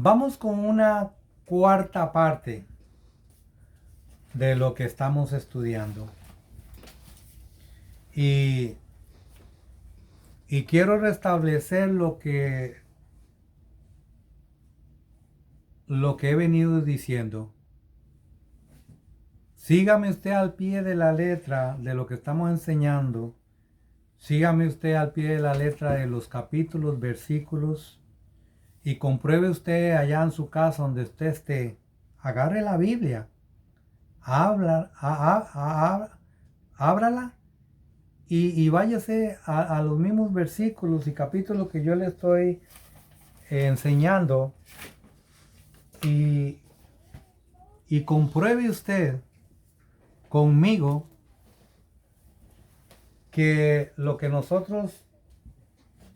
Vamos con una cuarta parte de lo que estamos estudiando. Y, y quiero restablecer lo que he venido diciendo. Sígame usted al pie de la letra de lo que estamos enseñando. Sígame usted al pie de la letra de los capítulos, versículos. Y compruebe usted allá en su casa donde usted esté. Agarre la Biblia. Ábrala y váyase a los mismos versículos y capítulos que yo le estoy enseñando y, y compruebe usted conmigo que lo que nosotros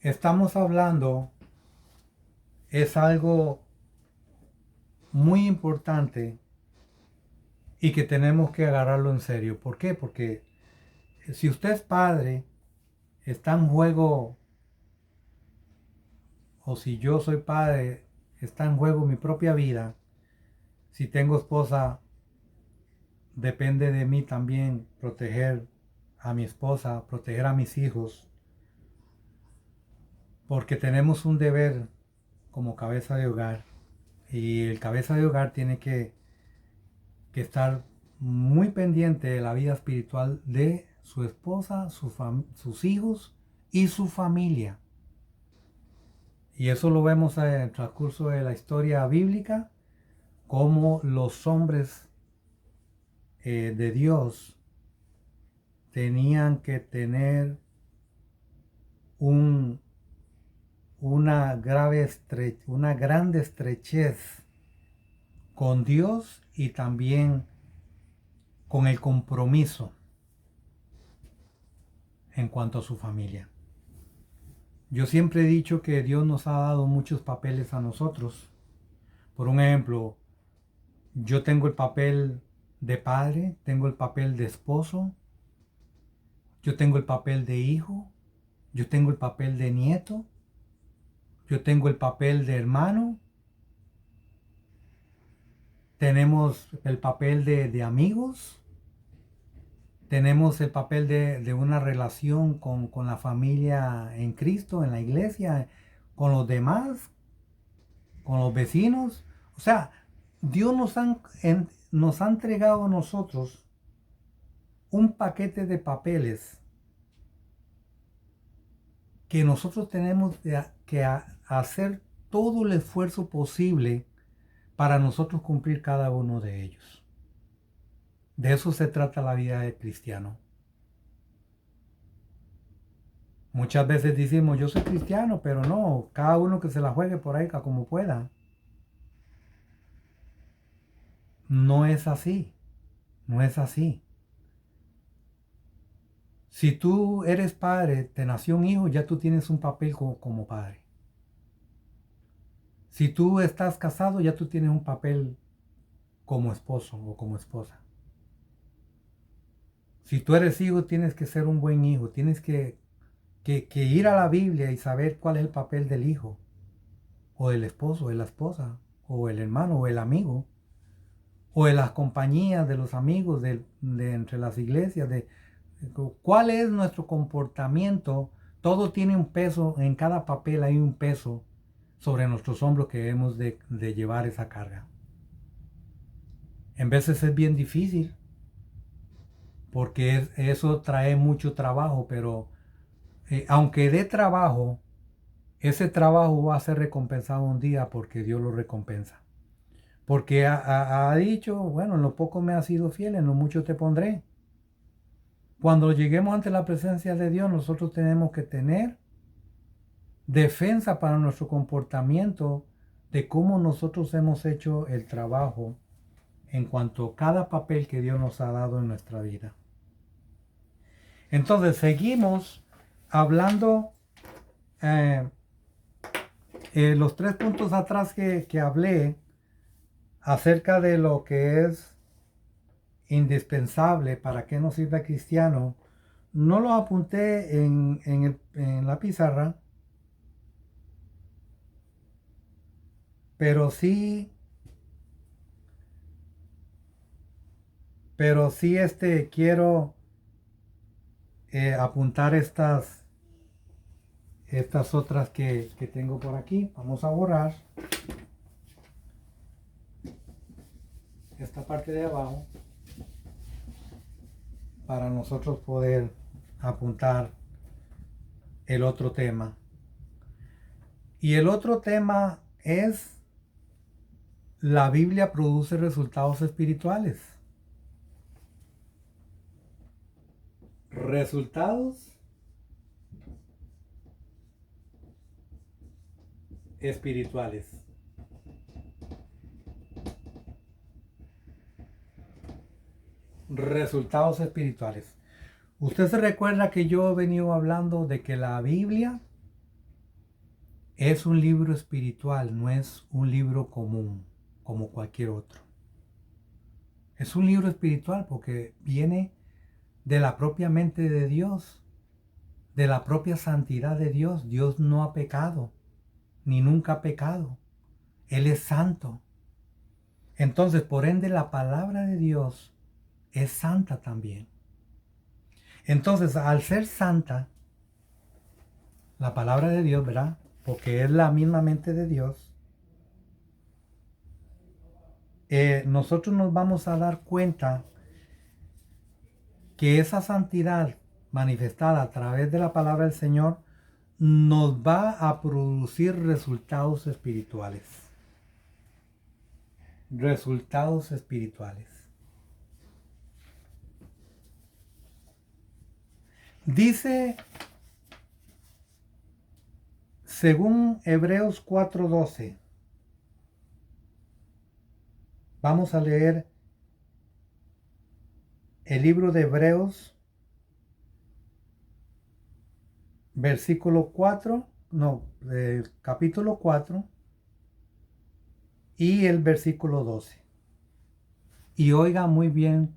estamos hablando es algo muy importante y que tenemos que agarrarlo en serio. ¿Por qué? Porque si usted es padre, está en juego, o si yo soy padre, está en juego mi propia vida. Si tengo esposa, depende de mí también proteger a mi esposa, proteger a mis hijos, porque tenemos un deber como cabeza de hogar y el cabeza de hogar tiene que estar muy pendiente de la vida espiritual de su esposa, sus hijos y su familia. Y eso lo vemos en el transcurso de la historia bíblica, cómo los hombres de Dios tenían que tener un, una grande estrechez con Dios y también con el compromiso en cuanto a su familia. Yo siempre he dicho que Dios nos ha dado muchos papeles a nosotros. Por un ejemplo, yo tengo el papel de padre, tengo el papel de esposo, yo tengo el papel de hijo, yo tengo el papel de nieto, yo tengo el papel de hermano, tenemos el papel de amigos, tenemos el papel de una relación con la familia en Cristo, en la iglesia, con los demás, con los vecinos. O sea, Dios nos ha entregado a nosotros un paquete de papeles que nosotros tenemos que hacer todo el esfuerzo posible para nosotros cumplir cada uno de ellos. De eso se trata la vida de cristiano. Muchas veces decimos, yo soy cristiano, pero no, cada uno que se la juegue por ahí como pueda. No es así, no es así. Si tú eres padre, te nació un hijo, ya tú tienes un papel como padre. Si tú estás casado, ya tú tienes un papel como esposo o como esposa. Si tú eres hijo, tienes que ser un buen hijo, tienes que ir a la Biblia y saber cuál es el papel del hijo, o del esposo, o de la esposa, o el hermano, o el amigo, o de las compañías de los amigos, de entre las iglesias, de cuál es nuestro comportamiento. Todo tiene un peso, en cada papel hay un peso sobre nuestros hombros que debemos de llevar esa carga. En veces es bien difícil, porque eso trae mucho trabajo, pero aunque dé trabajo, ese trabajo va a ser recompensado un día porque Dios lo recompensa. Porque ha dicho, bueno, en lo poco me has sido fiel, en lo mucho te pondré. Cuando lleguemos ante la presencia de Dios, nosotros tenemos que tener defensa para nuestro comportamiento de cómo nosotros hemos hecho el trabajo en cuanto a cada papel que Dios nos ha dado en nuestra vida. Entonces seguimos hablando los 3 puntos atrás que hablé acerca de lo que es indispensable para que nos sirva cristiano. No lo apunté en la pizarra, pero sí, quiero apuntar estas otras que tengo por aquí. Vamos a borrar esta parte de abajo para nosotros poder apuntar el otro tema. Y el otro tema es: la Biblia produce resultados espirituales. Resultados espirituales. Resultados espirituales. Usted se recuerda que yo he venido hablando de que la Biblia es un libro espiritual, no es un libro común como cualquier otro. Es un libro espiritual porque viene de la propia mente de Dios, de la propia santidad de Dios. Dios no ha pecado, ni nunca ha pecado. Él es santo. Entonces, por ende, la palabra de Dios es santa también. Entonces, al ser santa, la palabra de Dios, ¿verdad? Porque es la misma mente de Dios, nosotros nos vamos a dar cuenta que esa santidad manifestada a través de la palabra del Señor nos va a producir resultados espirituales. Resultados espirituales. Dice, según Hebreos 4:12, vamos a leer el libro de Hebreos, capítulo 4 y el versículo 12. Y oiga muy bien,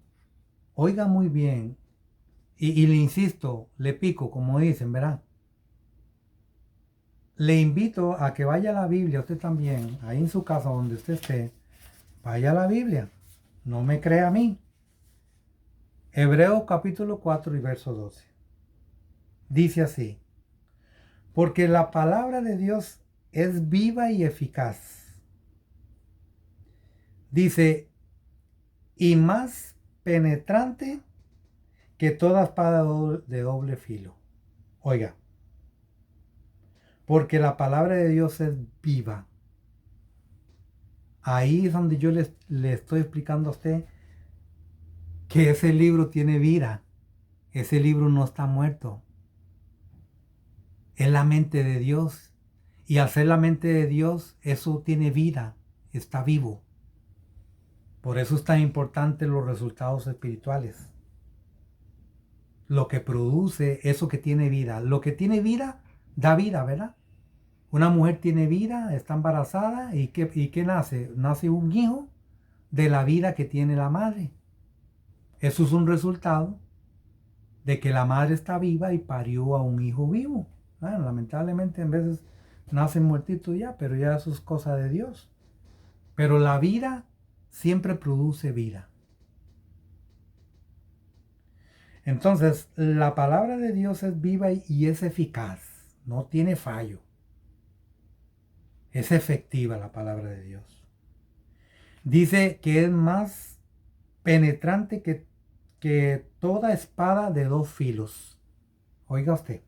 y le insisto, le pico, como dicen, ¿verdad? Le invito a que vaya a la Biblia, usted también, ahí en su casa donde usted esté, vaya a la Biblia, no me crea a mí. Hebreos capítulo 4 y verso 12. Dice así: porque la palabra de Dios es viva y eficaz. Dice, y más penetrante que toda espada de doble filo. Oiga, porque la palabra de Dios es viva. Ahí es donde yo le estoy explicando a usted que ese libro tiene vida. Ese libro no está muerto. Es la mente de Dios. Y al ser la mente de Dios, eso tiene vida. Está vivo. Por eso es tan importante los resultados espirituales. Lo que produce eso que tiene vida. Lo que tiene vida, da vida, ¿verdad? Una mujer tiene vida, está embarazada, ¿y qué nace? Nace un hijo de la vida que tiene la madre. Eso es un resultado de que la madre está viva y parió a un hijo vivo. Bueno, lamentablemente en veces nacen muertitos ya, pero ya eso es cosa de Dios. Pero la vida siempre produce vida. Entonces, la palabra de Dios es viva y es eficaz, no tiene fallo. Es efectiva la palabra de Dios. Dice que es más penetrante que toda espada de dos filos. Oiga usted.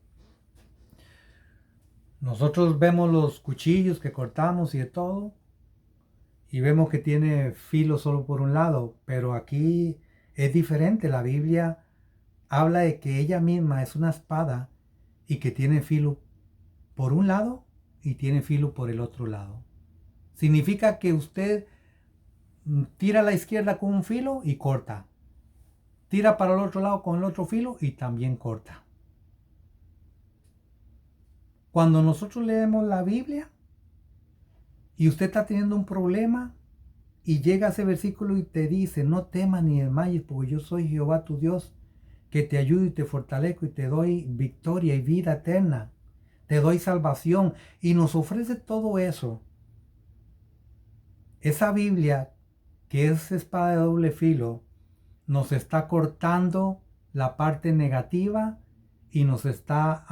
Nosotros vemos los cuchillos que cortamos y de todo, y vemos que tiene filo solo por un lado, pero aquí es diferente. La Biblia habla de que ella misma es una espada y que tiene filo por un lado y tiene filo por el otro lado. Significa que usted tira a la izquierda con un filo y corta. Tira para el otro lado con el otro filo y también corta. Cuando nosotros leemos la Biblia y usted está teniendo un problema y llega a ese versículo y te dice: no temas ni desmayes, porque yo soy Jehová tu Dios, que te ayudo y te fortalezco y te doy victoria y vida eterna, te doy salvación, y nos ofrece todo eso. esa Biblia, que es espada de doble filo, nos está cortando la parte negativa y nos está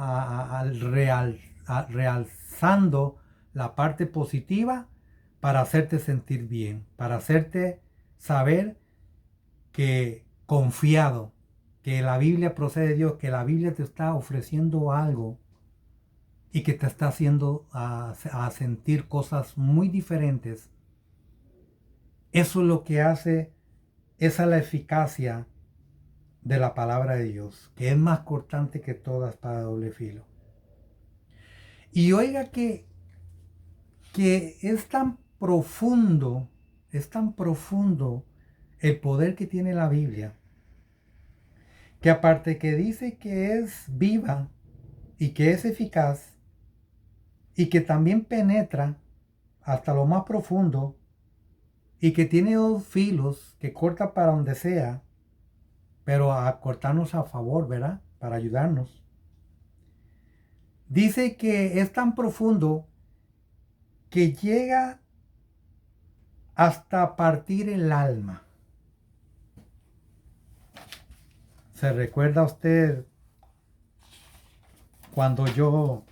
realzando la parte positiva para hacerte sentir bien, para hacerte saber que confiado, que la Biblia procede de Dios, que la Biblia te está ofreciendo algo y que te está haciendo a sentir cosas muy diferentes. Eso es lo que hace, esa es la eficacia de la palabra de Dios, que es más cortante que toda espada de doble filo. Y oiga que es tan profundo el poder que tiene la Biblia, que aparte que dice que es viva y que es eficaz y que también penetra hasta lo más profundo y que tiene dos filos que corta para donde sea, pero a cortarnos a favor, ¿verdad? Para ayudarnos. Dice que es tan profundo que llega hasta partir el alma. ¿Se recuerda usted cuando yo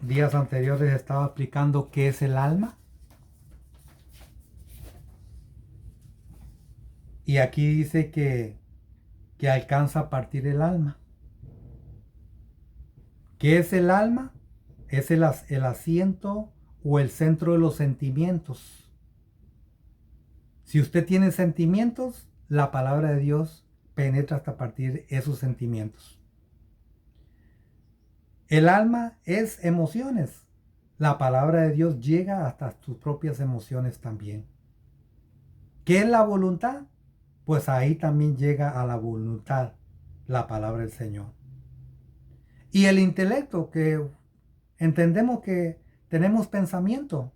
días anteriores estaba explicando qué es el alma? Y aquí dice que alcanza a partir el alma. ¿Qué es el alma? Es el asiento o el centro de los sentimientos. Si usted tiene sentimientos, la palabra de Dios penetra hasta partir esos sentimientos. El alma es emociones. La palabra de Dios llega hasta tus propias emociones también. ¿Qué es la voluntad? Pues ahí también llega a la voluntad la palabra del Señor. Y el intelecto, que entendemos que tenemos pensamiento,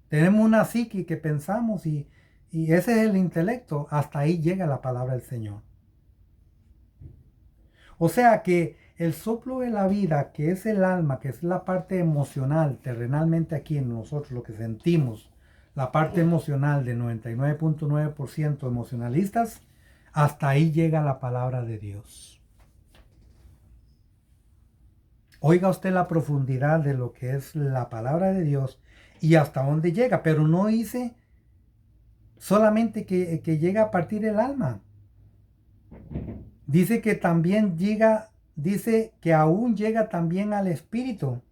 tenemos una psique que pensamos y ese es el intelecto, hasta ahí llega la palabra del Señor. O sea que el soplo de la vida, que es el alma, que es la parte emocional, terrenalmente aquí en nosotros, lo que sentimos, la parte emocional de 99.9% emocionalistas, hasta ahí llega la palabra de Dios. Oiga usted la profundidad de lo que es la palabra de Dios y hasta dónde llega, pero no dice solamente que llega a partir el alma. Dice que también llega, dice que aún llega también al espíritu.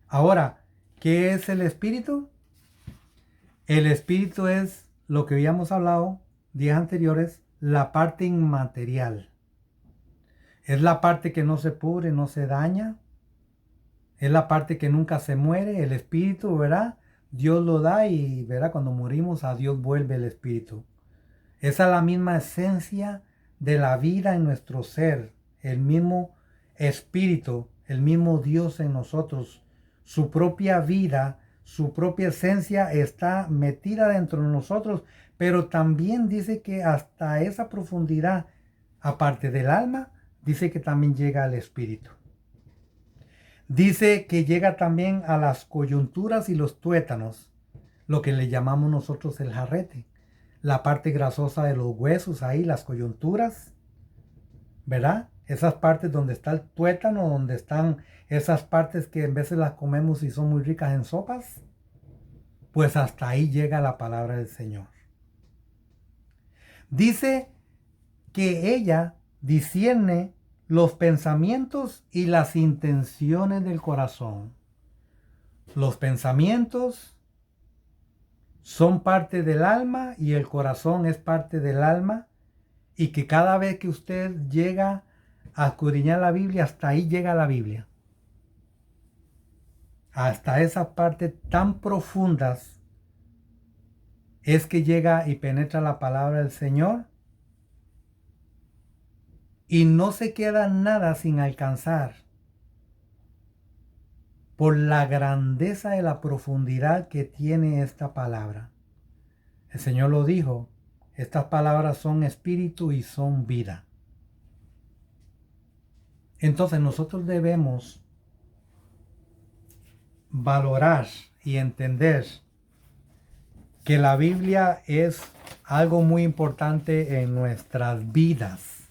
Ahora, ¿qué es el espíritu? El espíritu es lo que habíamos hablado días anteriores, la parte inmaterial. Es la parte que no se pudre, no se daña. Es la parte que nunca se muere. El espíritu, ¿verdad? Dios lo da y, ¿verdad? Cuando morimos a Dios vuelve el espíritu. Esa es la misma esencia de la vida en nuestro ser. El mismo espíritu, el mismo Dios en nosotros. Su propia vida, su propia esencia está metida dentro de nosotros. Pero también dice que hasta esa profundidad, aparte del alma, dice que también llega al espíritu. Dice que llega también a las coyunturas y los tuétanos, lo que le llamamos nosotros el jarrete. La parte grasosa de los huesos ahí, las coyunturas, ¿verdad? Esas partes donde está el tuétano, donde están esas partes que en veces las comemos y son muy ricas en sopas, pues hasta ahí llega la palabra del Señor. Dice que ella discierne los pensamientos y las intenciones del corazón. Los pensamientos son parte del alma y el corazón es parte del alma, y que cada vez que usted llega a escudriñar la Biblia, hasta ahí llega la Biblia. Hasta esas partes tan profundas es que llega y penetra la palabra del Señor, y no se queda nada sin alcanzar por la grandeza de la profundidad que tiene esta palabra. El Señor lo dijo, estas palabras son espíritu y son vida. Entonces nosotros debemos valorar y entender que la Biblia es algo muy importante en nuestras vidas.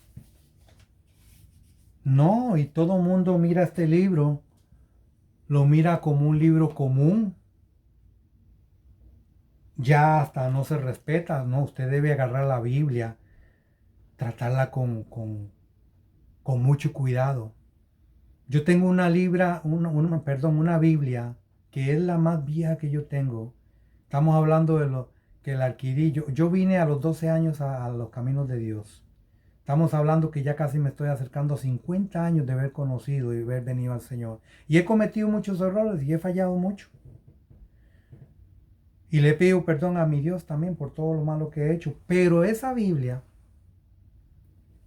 No, y todo mundo mira este libro, lo mira como un libro común. Ya hasta no se respeta, no, usted debe agarrar la Biblia, tratarla con mucho cuidado. Yo tengo una una Biblia que es la más vieja que yo tengo. Estamos hablando de lo que la adquirí. Yo vine a los 12 años a los caminos de Dios. Estamos hablando que ya casi me estoy acercando a 50 años de haber conocido y haber venido al Señor. Y he cometido muchos errores y he fallado mucho. Y le pido perdón a mi Dios también por todo lo malo que he hecho. Pero esa Biblia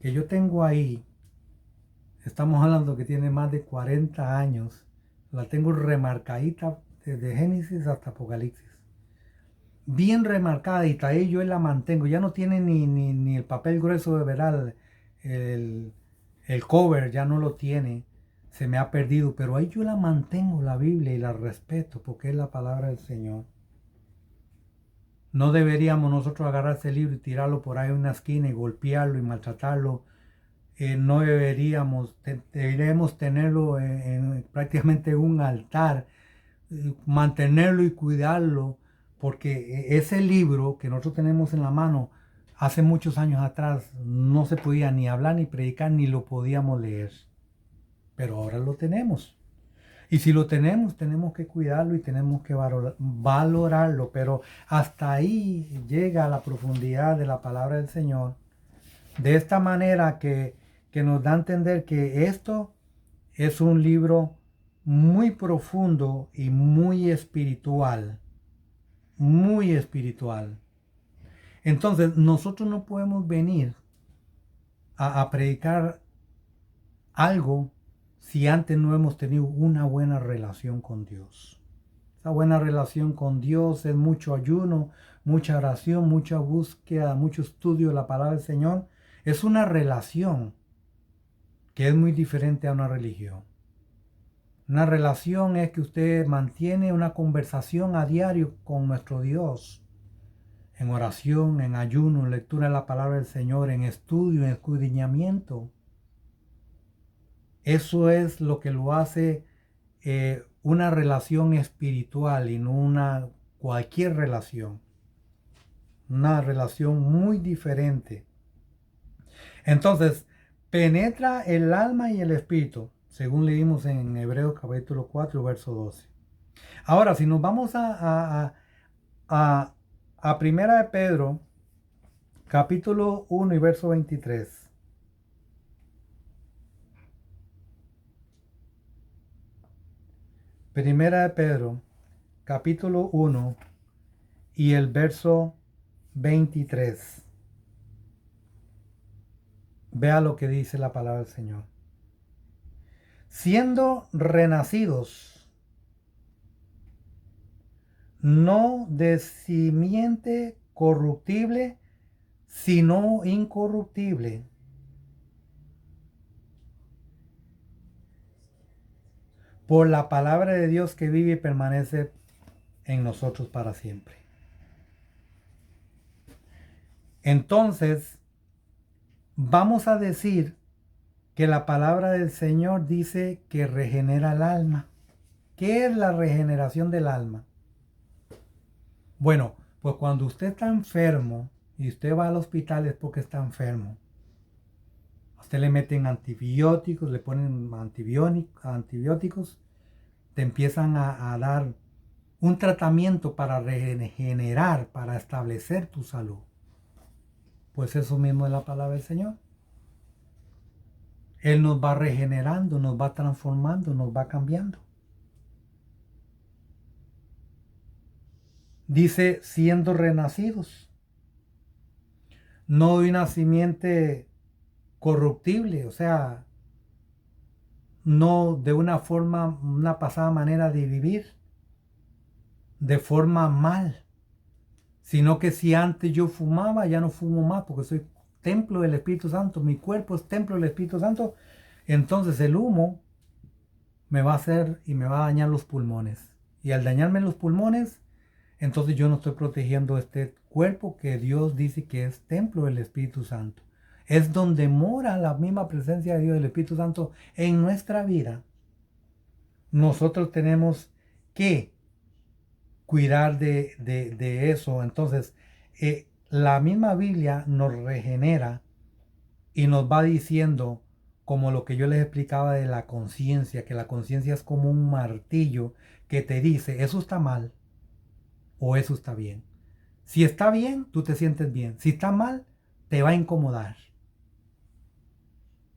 que yo tengo ahí, estamos hablando que tiene más de 40 años. La tengo remarcadita desde Génesis hasta Apocalipsis. Bien remarcada y ahí yo la mantengo. Ya no tiene ni el papel grueso de veral. El cover ya no lo tiene. Se me ha perdido. Pero ahí yo la mantengo, la Biblia, y la respeto porque es la palabra del Señor. No deberíamos nosotros agarrar ese libro y tirarlo por ahí en una esquina y golpearlo y maltratarlo. No deberíamos tenerlo en prácticamente un altar, mantenerlo y cuidarlo, porque ese libro que nosotros tenemos en la mano, hace muchos años atrás no se podía ni hablar ni predicar ni lo podíamos leer, pero ahora lo tenemos. Y si lo tenemos, tenemos que cuidarlo y tenemos que valorarlo, pero hasta ahí llega la profundidad de la palabra del Señor, de esta manera que nos da a entender que esto es un libro muy profundo y muy espiritual, muy espiritual. Entonces, nosotros no podemos venir a predicar algo si antes no hemos tenido una buena relación con Dios. Esa buena relación con Dios es mucho ayuno, mucha oración, mucha búsqueda, mucho estudio de la palabra del Señor. Es una relación que es muy diferente a una religión. Una relación es que usted mantiene una conversación a diario con nuestro Dios, en oración, en ayuno, en lectura de la palabra del Señor, en estudio, en escudriñamiento. Eso es lo que lo hace una relación espiritual y no cualquier relación. Una relación muy diferente. Entonces, penetra el alma y el espíritu, según leímos en Hebreos capítulo 4, verso 12. Ahora, si nos vamos a Primera de Pedro, capítulo 1 y verso 23. Primera de Pedro, capítulo 1 y el verso 23. Vea lo que dice la palabra del Señor. Siendo renacidos, no de simiente corruptible, sino incorruptible, por la palabra de Dios que vive y permanece en nosotros para siempre. Entonces, vamos a decir que la palabra del Señor dice que regenera el alma. ¿Qué es la regeneración del alma? Bueno, pues cuando usted está enfermo y usted va al hospital es porque está enfermo. A usted le meten antibióticos, le ponen antibióticos, te empiezan a dar un tratamiento para regenerar, para establecer tu salud. Pues eso mismo es la palabra del Señor. Él nos va regenerando, nos va transformando, nos va cambiando. Dice, siendo renacidos, no de una simiente corruptible, o sea, no de una pasada manera de vivir, de forma mal, sino que si antes yo fumaba, ya no fumo más, porque soy templo del Espíritu Santo, mi cuerpo es templo del Espíritu Santo, entonces el humo me va a hacer y me va a dañar los pulmones. Y al dañarme los pulmones, entonces yo no estoy protegiendo este cuerpo que Dios dice que es templo del Espíritu Santo. Es donde mora la misma presencia de Dios, el Espíritu Santo, en nuestra vida. Nosotros tenemos que cuidar de eso. Entonces, la misma Biblia nos regenera y nos va diciendo, como lo que yo les explicaba de la conciencia, que la conciencia es como un martillo que te dice, eso está mal o eso está bien. Si está bien, tú te sientes bien. Si está mal, te va a incomodar.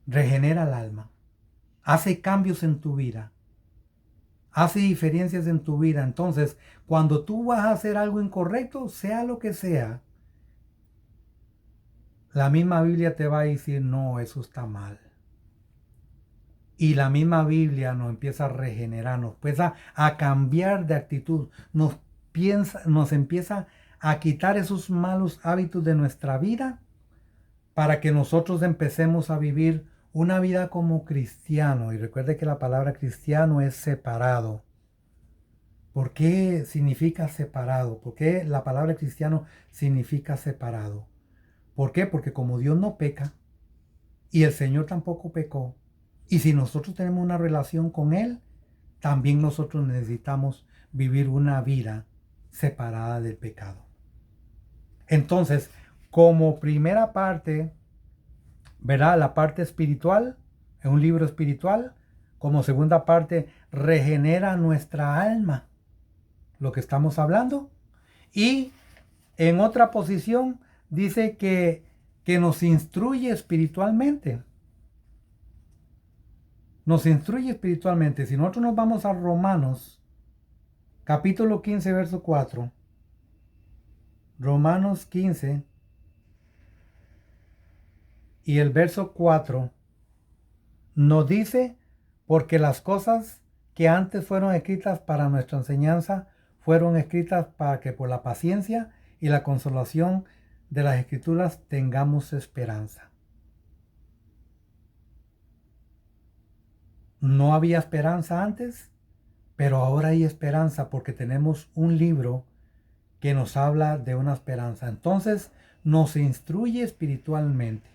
Regenera el alma. Hace cambios en tu vida. Hace diferencias en tu vida. Entonces, cuando tú vas a hacer algo incorrecto, sea lo que sea, la misma Biblia te va a decir, no, eso está mal. Y la misma Biblia nos empieza a regenerar, nos empieza a cambiar de actitud, nos empieza a quitar esos malos hábitos de nuestra vida para que nosotros empecemos a vivir una vida como cristiano. Y recuerde que la palabra cristiano es separado. ¿Por qué significa separado? ¿Por qué la palabra cristiano significa separado? ¿Por qué? Porque como Dios no peca y el Señor tampoco pecó, y si nosotros tenemos una relación con Él, también nosotros necesitamos vivir una vida separada del pecado. Entonces, como primera parte, ¿verdad? La parte espiritual, es un libro espiritual. Como segunda parte, regenera nuestra alma, lo que estamos hablando. Y en otra posición, dice que nos instruye espiritualmente. Nos instruye espiritualmente. Si nosotros nos vamos a Romanos, capítulo 15, verso 4. Romanos 15 y el verso 4 nos dice, porque las cosas que antes fueron escritas para nuestra enseñanza fueron escritas para que por la paciencia y la consolación de las Escrituras tengamos esperanza. No había esperanza antes, pero ahora hay esperanza porque tenemos un libro que nos habla de una esperanza. Entonces nos instruye espiritualmente,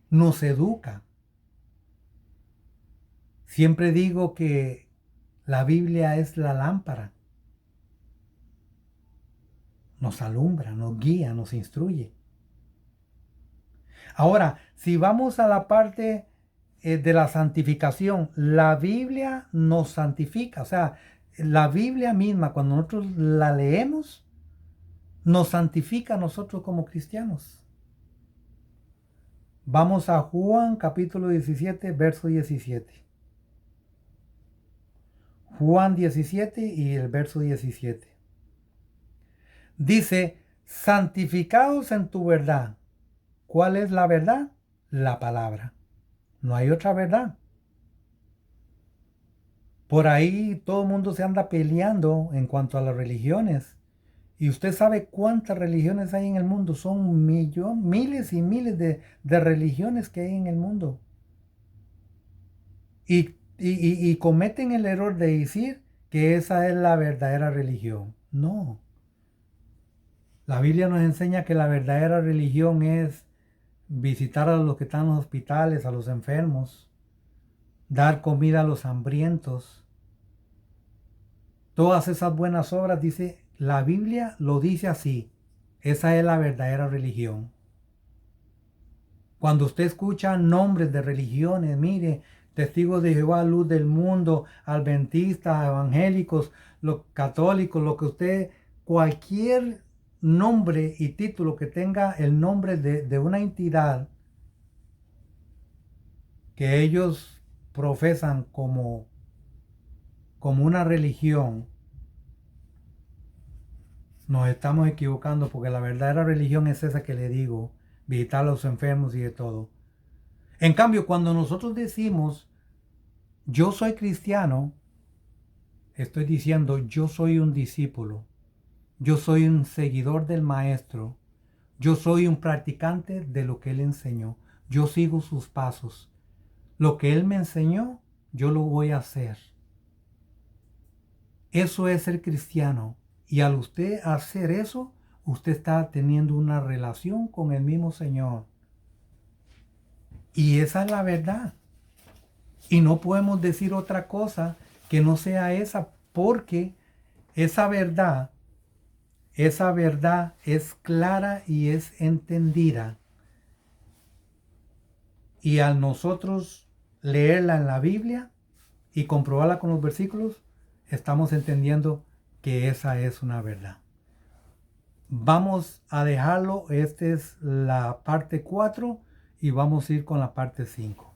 nos educa. Siempre digo que la Biblia es la lámpara. Nos alumbra, nos guía, nos instruye. Ahora, si vamos a la parte de la santificación, la Biblia nos santifica. O sea, la Biblia misma, cuando nosotros la leemos, nos santifica a nosotros como cristianos. Vamos a Juan capítulo 17, verso 17. Juan 17 y el verso 17. Dice, santificados en tu verdad. ¿Cuál es la verdad? La palabra. No hay otra verdad. Por ahí todo el mundo se anda peleando en cuanto a las religiones. Y usted sabe cuántas religiones hay en el mundo. Son miles y miles de religiones que hay en el mundo. Y cometen el error de decir que esa es la verdadera religión. No. La Biblia nos enseña que la verdadera religión es visitar a los que están en los hospitales, a los enfermos, dar comida a los hambrientos. Todas esas buenas obras, dice, la Biblia lo dice así. Esa es la verdadera religión. Cuando usted escucha nombres de religiones, mire, Testigos de Jehová, Luz del Mundo, Adventistas, evangélicos, los católicos, lo que usted, cualquier nombre y título que tenga el nombre de una entidad que ellos profesan como una religión, nos estamos equivocando porque la verdadera religión es esa que le digo, visitar a los enfermos y de todo. En cambio, cuando nosotros decimos, yo soy cristiano, estoy diciendo, yo soy un discípulo, yo soy un seguidor del maestro, yo soy un practicante de lo que él enseñó, yo sigo sus pasos. Lo que él me enseñó, yo lo voy a hacer. Eso es ser cristiano. Y al usted hacer eso, usted está teniendo una relación con el mismo Señor. Y esa es la verdad. Y no podemos decir otra cosa que no sea esa, porque esa verdad es clara y es entendida. Y al nosotros leerla en la Biblia y comprobarla con los versículos, estamos entendiendo que esa es una verdad. Vamos a dejarlo, esta es la parte 4 y vamos a ir con la parte 5.